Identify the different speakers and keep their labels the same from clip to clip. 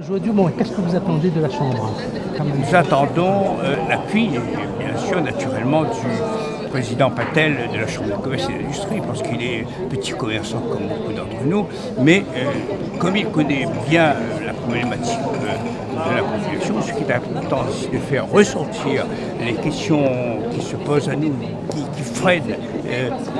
Speaker 1: Aujourd'hui, bon, qu'est-ce que vous attendez de la Chambre?
Speaker 2: Nous attendons l'appui, bien sûr, naturellement, du président Patel de la Chambre de commerce et d'industrie, parce qu'il est petit commerçant comme beaucoup d'entre nous, mais comme il connaît bien la problématique de la population, ce qui est important, c'est de faire ressentir les questions qui se posent à nous, qui freinent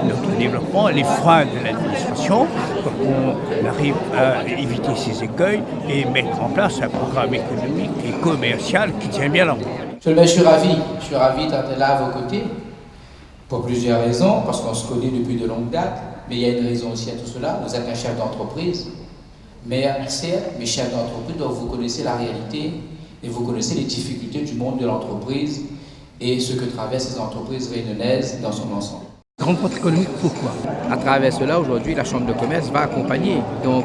Speaker 2: notre développement, les freins de l'administration, pour qu'on arrive à éviter ces écueils et mettre en place un programme économique et commercial qui tient bien la route.
Speaker 3: Je suis ravi d'être là à vos côtés, pour plusieurs raisons, parce qu'on se connaît depuis de longues dates, mais il y a une raison aussi à tout cela. Vous êtes un chef d'entreprise, mais chef d'entreprise, donc vous connaissez la réalité et vous connaissez les difficultés du monde de l'entreprise et ce que traversent les entreprises réunionnaises dans son ensemble.
Speaker 1: Rencontre économique, pourquoi?
Speaker 4: À travers cela, aujourd'hui, la Chambre de commerce va accompagner, donc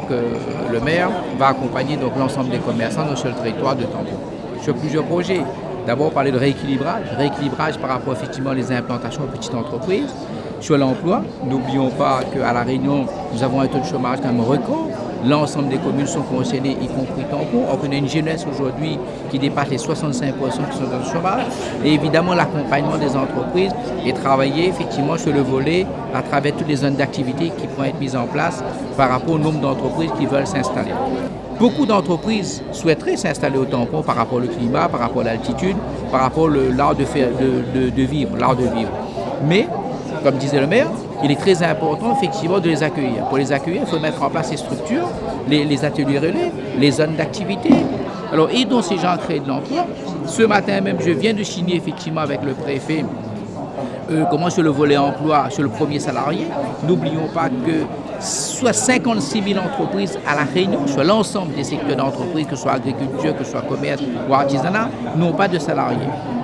Speaker 4: le maire va accompagner donc l'ensemble des commerçants sur le territoire de Tampon, sur plusieurs projets. D'abord, parler de rééquilibrage par rapport effectivement aux implantations aux petites entreprises. Sur l'emploi, n'oublions pas qu'à La Réunion, nous avons un taux de chômage quand même record. L'ensemble des communes sont concernées, y compris Tampon. On connaît une jeunesse aujourd'hui qui dépasse les 65% qui sont dans le chômage. Et évidemment, l'accompagnement des entreprises et travailler effectivement sur le volet à travers toutes les zones d'activité qui pourront être mises en place par rapport au nombre d'entreprises qui veulent s'installer. Beaucoup d'entreprises souhaiteraient s'installer au Tampon par rapport au climat, par rapport à l'altitude, par rapport à l'art de vivre. Mais, comme disait le maire, il est très important effectivement de les accueillir. Pour les accueillir, il faut mettre en place ces structures, les ateliers relais, les zones d'activité. Alors, aidons ces gens à créer de l'emploi. Ce matin même, je viens de signer effectivement avec le préfet sur le volet emploi, sur le premier salarié. N'oublions pas que soit 56 000 entreprises à La Réunion, sur l'ensemble des secteurs d'entreprise, que ce soit agriculture, que ce soit commerce ou artisanat, n'ont pas de salariés.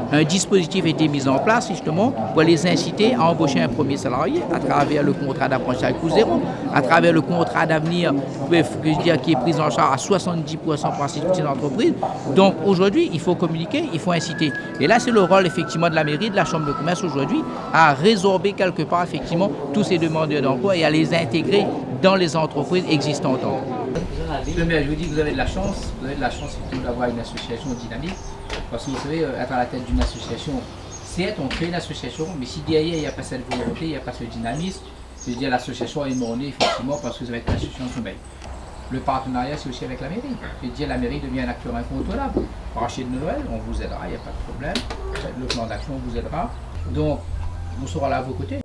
Speaker 4: Un dispositif a été mis en place justement pour les inciter à embaucher un premier salarié à travers le contrat d'apprentissage coût zéro, à travers le contrat d'avenir qui est pris en charge à 70% par ces petites entreprises. Donc aujourd'hui, il faut communiquer, il faut inciter. Et là, c'est le rôle effectivement de la mairie, de la Chambre de commerce aujourd'hui, à résorber quelque part effectivement tous ces demandeurs d'emploi et à les intégrer dans les entreprises existantes. Le maire, je vous dis que vous avez de la chance, d'avoir une association dynamique. Parce que vous savez, être à la tête d'une association, certes, on crée une association, mais si derrière il n'y a pas cette volonté, il n'y a pas ce dynamisme, je veux dire l'association est mornée effectivement parce que vous avez une association sommeil. Le partenariat, c'est aussi avec la mairie. Je veux dire, la mairie devient un acteur incontournable. Marché de Noël, on vous aidera, il n'y a pas de problème. Le plan d'action, on vous aidera. Donc, on sera là à vos côtés.